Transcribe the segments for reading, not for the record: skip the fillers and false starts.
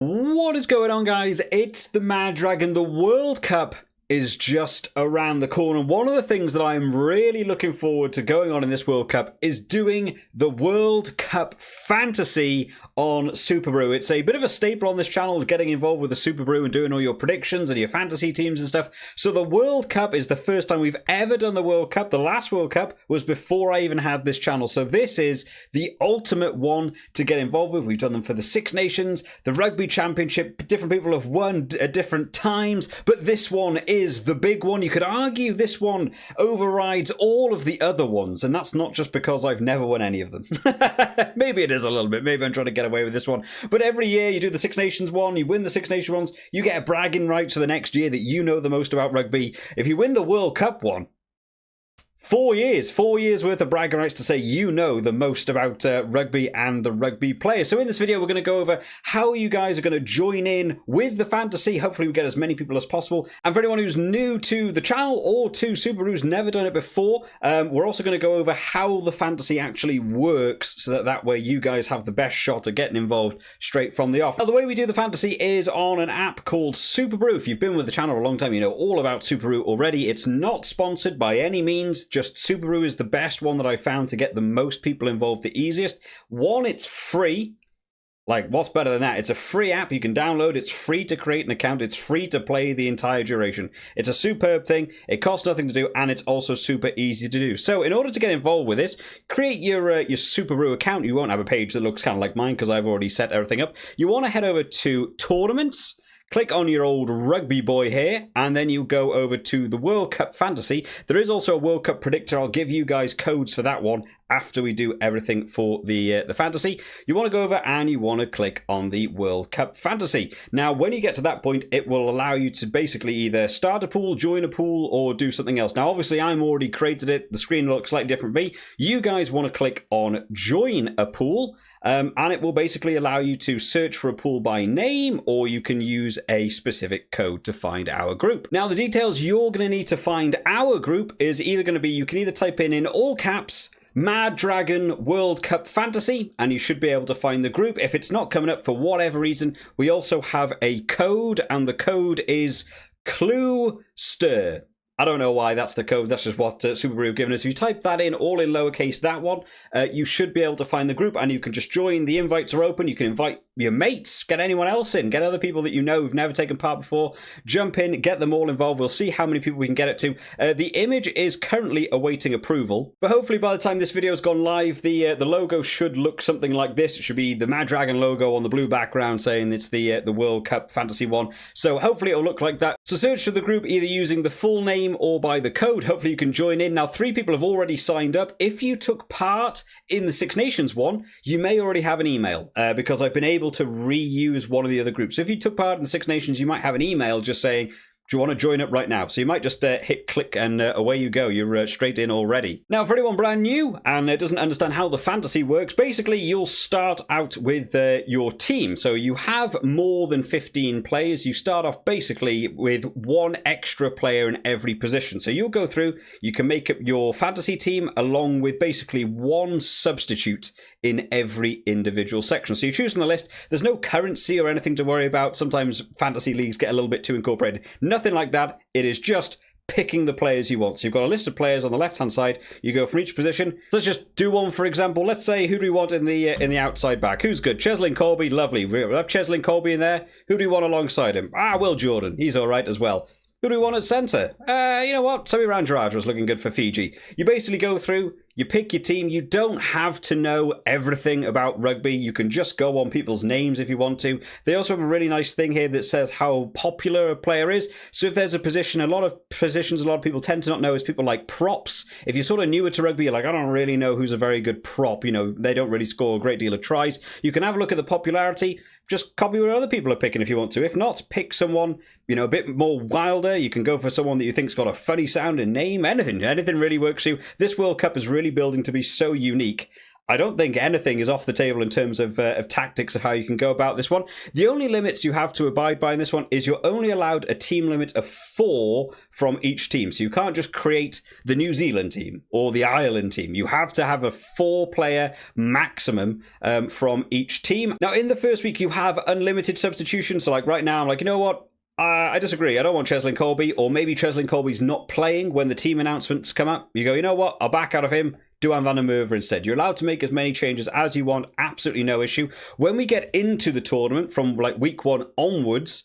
What is going on, guys? It's the Mad Dragon. The World Cup is just around the corner. One of the things that I'm really looking forward to going on in this World Cup is doing the World Cup fantasy on SUPERBRU. It's a bit of a staple on this channel, getting involved with the SUPERBRU and doing all your predictions and your fantasy teams and stuff. So the World Cup is the first time we've ever done the World Cup. The last World Cup was before I even had this channel. So this is the ultimate one to get involved with. We've done them for the Six Nations, the Rugby Championship. Different people have won at different times, but this one is the big one. You could argue this one overrides all of the other ones, and that's not just because I've never won any of them. Maybe it is a little bit. Maybe I'm trying to get away with this one. But every year you do the Six Nations one, you win the Six Nations ones, you get a bragging right to the next year that you know the most about rugby. If you win the World Cup one, 4 years worth of bragging rights to say you know the most about rugby and the rugby players. So in this video, we're going to go over how you guys are going to join in with the fantasy. Hopefully we get as many people as possible. And for anyone who's new to the channel or to SUPERBRU, who's never done it before, we're also going to go over how the fantasy actually works so that way you guys have the best shot at getting involved straight from the off. Now, the way we do the fantasy is on an app called SUPERBRU. If you've been with the channel a long time, you know all about SUPERBRU already. It's not sponsored by any means. Just SUPERBRU is the best one that I found to get the most people involved the easiest. One, it's free. Like, what's better than that? It's a free app you can download. It's free to create an account. It's free to play the entire duration. It's a superb thing. It costs nothing to do, and it's also super easy to do. So in order to get involved with this, create your SUPERBRU account. You won't have a page that looks kind of like mine because I've already set everything up. You want to head over to Tournaments. Click on your old rugby boy here, and then you go over to the World Cup Fantasy. There is also a World Cup Predictor. I'll give you guys codes for that one after we do everything for the fantasy. You want to go over and you want to click on the World Cup Fantasy. Now, when you get to that point, it will allow you to basically either start a pool, join a pool, or do something else. Now, obviously, I'm already created it. The screen looks slightly different for me. You guys want to click on Join a Pool. And it will basically allow you to search for a pool by name, or you can use a specific code to find our group. Now, the details you're going to need to find our group is either going to be, you can either type in all caps, Mad Dragon World Cup Fantasy, and you should be able to find the group. If it's not coming up for whatever reason, we also have a code, and the code is cluestir. I don't know why that's the code. That's just what SUPERBRU have given us. If you type that in, all in lowercase, that one, you should be able to find the group, and you can just join. The invites are open. You can invite your mates, get anyone else in, get other people that you know who've never taken part before, jump in, get them all involved. We'll see how many people we can get it to. The image is currently awaiting approval, but hopefully by the time this video has gone live, the logo should look something like this. It should be the Mad Dragon logo on the blue background saying it's the World Cup Fantasy one. So hopefully it'll look like that. So search for the group either using the full name or by the code. Hopefully you can join in. Now, 3 people have already signed up. If you took part in the Six Nations one, you may already have an email because I've been able to reuse one of the other groups. So if you took part in the Six Nations, you might have an email just saying, do you want to join up right now? So you might just hit click and away you go. You're straight in already. Now, for anyone brand new and doesn't understand how the fantasy works, basically you'll start out with your team. So you have more than 15 players. You start off basically with 1 extra player in every position. So you'll go through, you can make up your fantasy team along with basically 1 substitute in every individual section. So you choose from the list. There's no currency or anything to worry about. Sometimes fantasy leagues get a little bit too incorporated. Nothing like that. It is just picking the players you want. So you've got a list of players on the left-hand side. You go from each position. So let's just do one, for example. Let's say, who do we want in the outside back? Who's good? Cheslin Colby, lovely. We have Cheslin Colby in there. Who do we want alongside him? Will Jordan. He's all right as well. Who do we want at centre? You know what? Sammy Ranjaraja was looking good for Fiji. You basically go through, you pick your team. You don't have to know everything about rugby. You can just go on people's names if you want to. They also have a really nice thing here that says how popular a player is. So if there's a position, a lot of positions a lot of people tend to not know is people like props. If you're sort of newer to rugby, you're like, I don't really know who's a very good prop. You know, they don't really score a great deal of tries. You can have a look at the popularity. Just copy what other people are picking if you want to. If not, pick someone, you know, a bit more wilder. You can go for someone that you think's got a funny sounding name. Anything really works for you. This World Cup is really building to be so unique. I don't think anything is off the table in terms of tactics of how you can go about this one. The only limits you have to abide by in this one is you're only allowed a team limit of 4 from each team. So you can't just create the New Zealand team or the Ireland team. You have to have a 4-player maximum from each team. Now, in the first week, you have unlimited substitutions. So like right now, I'm like, you know what? I disagree. I don't want Cheslin Colby, or maybe Cheslin Colby's not playing when the team announcements come up. You go, you know what? I'll back out of him. Duan van der Merwe instead. You're allowed to make as many changes as you want. Absolutely no issue. When we get into the tournament from like week 1 onwards,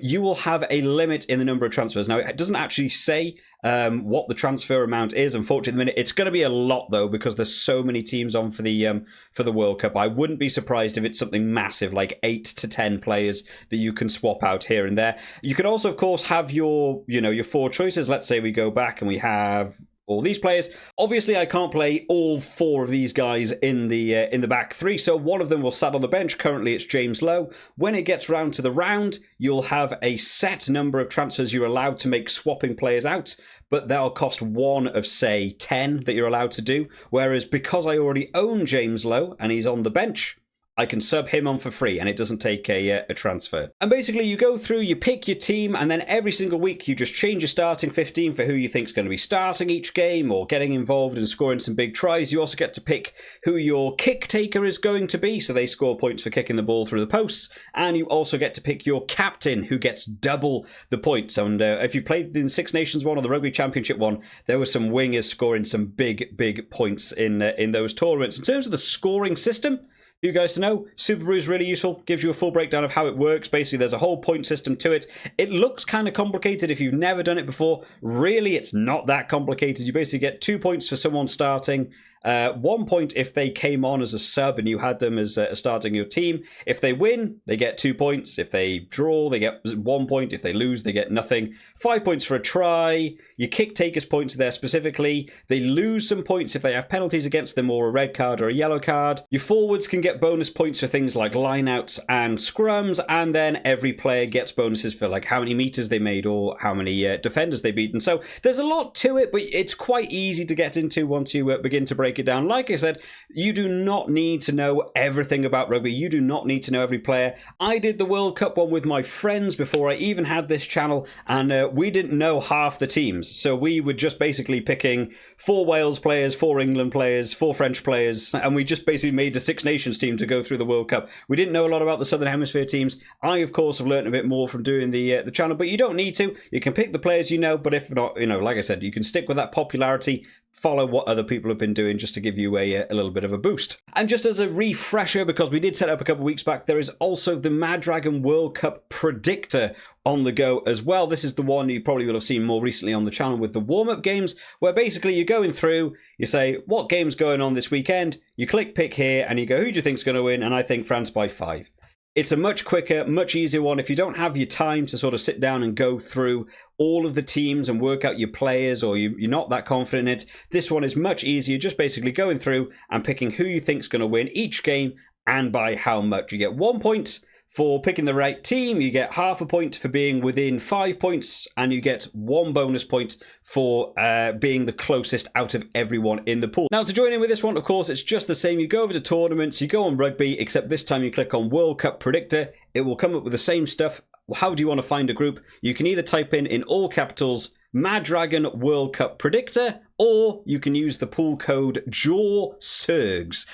you will have a limit in the number of transfers. Now, it doesn't actually say what the transfer amount is. Unfortunately, at the minute, it's going to be a lot though, because there's so many teams on for the World Cup. I wouldn't be surprised if it's something massive, like 8 to 10 players that you can swap out here and there. You can also, of course, have your 4 choices. Let's say we go back and we have all these players. Obviously, I can't play all 4 of these guys in the back 3, so one of them will sat on the bench. Currently, it's James Lowe. When it gets round to the round, you'll have a set number of transfers you're allowed to make swapping players out, but they'll cost 1 of, say, 10 that you're allowed to do. Whereas because I already own James Lowe and he's on the bench, I can sub him on for free, and it doesn't take a transfer. And basically, you go through, you pick your team, and then every single week, you just change your starting 15 for who you think is going to be starting each game or getting involved and scoring some big tries. You also get to pick who your kick taker is going to be, so they score points for kicking the ball through the posts. And you also get to pick your captain, who gets double the points. And if you played in Six Nations one or the Rugby Championship one, there were some wingers scoring some big points in those tournaments. In terms of the scoring system, you guys to know, SUPERBRU is really useful, gives you a full breakdown of how it works. Basically, there's a whole point system to it. It looks kind of complicated if you've never done it before. Really, it's not that complicated. You basically get 2 points for someone starting, 1 point if they came on as a sub and you had them as starting your team. If they win, they get 2 points. If they draw, they get 1 point. If they lose, they get nothing. 5 points for a try. Your kick takers points there specifically. They lose some points if they have penalties against them or a red card or a yellow card. Your forwards can get bonus points for things like lineouts and scrums, and then every player gets bonuses for like how many meters they made or how many defenders they beat. And so there's a lot to it, but it's quite easy to get into once you begin to break it down. Like I said, you do not need to know everything about rugby. You do not need to know every player. I did the World Cup one with my friends before I even had this channel, and we didn't know half the teams. So we were just basically picking 4 Wales players, 4 England players, 4 French players, and we just basically made the Six Nations team to go through the World Cup. We didn't know a lot about the Southern Hemisphere teams. I, of course, have learned a bit more from doing the channel, but you don't need to. You can pick the players you know, but if not, like I said, you can stick with that popularity, follow what other people have been doing just to give you a little bit of a boost. And just as a refresher, because we did set up a couple of weeks back, there is also the DRAGON World Cup Predictor on the go as well. This is the one you probably will have seen more recently on the channel with the warm-up games, where basically you're going through, you say, what game's going on this weekend? You click pick here, and you go, who do you think's going to win? And I think France by 5. It's a much quicker, much easier one. If you don't have your time to sort of sit down and go through all of the teams and work out your players, or you're not that confident in it, this one is much easier. Just basically going through and picking who you think's going to win each game and by how much. You get 1 point for picking the right team, you get half a point for being within 5 points, and you get 1 bonus point for being the closest out of everyone in the pool. Now, to join in with this one, of course, it's just the same. You go over to tournaments, you go on rugby, except this time you click on World Cup Predictor. It will come up with the same stuff. How do you want to find a group? You can either type in all capitals, DRAGON World Cup Predictor, or you can use the pool code jawsergs.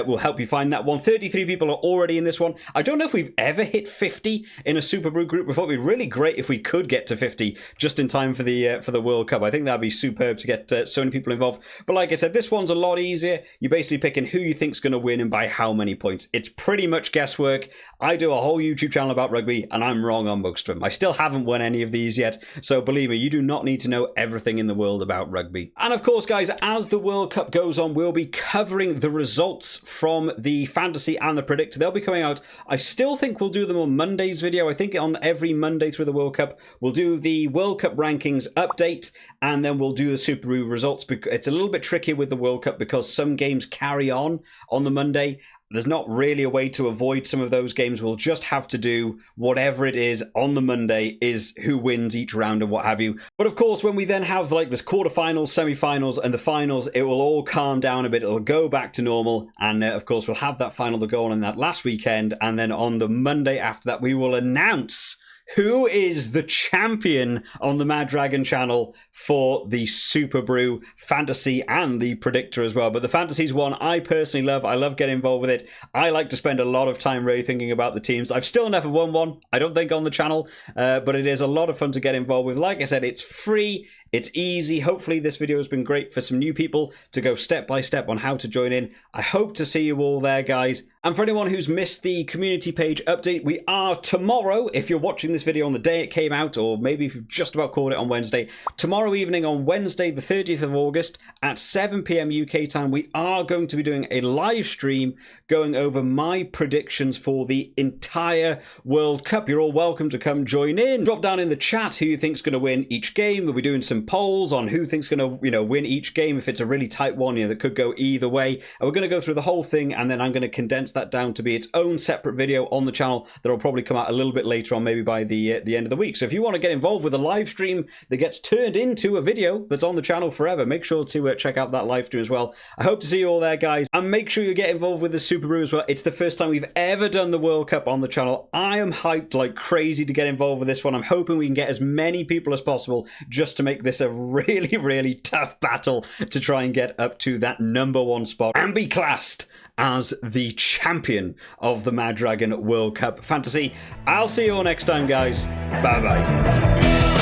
Will help you find that one. 33 people are already in this one. I don't know if we've ever hit 50 in a SUPERBRU group before. It'd be really great if we could get to 50 just in time for the World Cup. I think that'd be superb to get so many people involved. But like I said, this one's a lot easier. You're basically picking who you think's going to win and by how many points. It's pretty much guesswork. I do a whole YouTube channel about rugby, and I'm wrong on most of them. I still haven't won any of these yet. So believe me, you do not need to know everything in the world about rugby. And of course, guys, as the World Cup goes on, we'll be covering the results from the fantasy and the predictor. They'll be coming out. I still think we'll do them on Monday's video. I think on every Monday through the World Cup, we'll do the World Cup rankings update, and then we'll do the SUPERBRU results. It's a little bit trickier with the World Cup because some games carry on the Monday, There's not really a way to avoid some of those games. We'll just have to do whatever it is on the Monday is who wins each round and what have you. But of course, when we then have like this quarterfinals, semi-finals and the finals, it will all calm down a bit. It'll go back to normal. And of course, we'll have that final to go on in that last weekend. And then on the Monday after that, we will announce who is the champion on the Mad Dragon channel for the SUPERBRU Fantasy and the Predictor as well. But the Fantasy's one I personally love. I love getting involved with it. I like to spend a lot of time really thinking about the teams. I've still never won one, I don't think, on the channel, but it is a lot of fun to get involved with. Like I said, it's free. It's easy. Hopefully this video has been great for some new people to go step by step on how to join in. I hope to see you all there, guys. And for anyone who's missed the community page update, we are tomorrow, if you're watching this video on the day it came out, or maybe if you've just about caught it on Wednesday, tomorrow evening on Wednesday, the 30th of August at 7 PM UK time, we are going to be doing a live stream going over my predictions for the entire World Cup. You're all welcome to come join in. Drop down in the chat who you think's going to win each game. We'll be doing some polls on who thinks going to, win each game. If it's a really tight one, that could go either way. And we're going to go through the whole thing, and then I'm going to condense that down to be its own separate video on the channel that will probably come out a little bit later on, maybe by the end of the week. So if you want to get involved with a live stream that gets turned into a video that's on the channel forever, make sure to check out that live stream as well. I hope to see you all there, guys, and make sure you get involved with the SUPERBRU as well. It's the first time we've ever done the World Cup on the channel. I am hyped like crazy to get involved with this one. I'm hoping we can get as many people as possible just to make this a really, really tough battle to try and get up to that #1 spot and be classed as the champion of the Mad Dragon World Cup Fantasy. I'll see you all next time, guys. Bye-bye.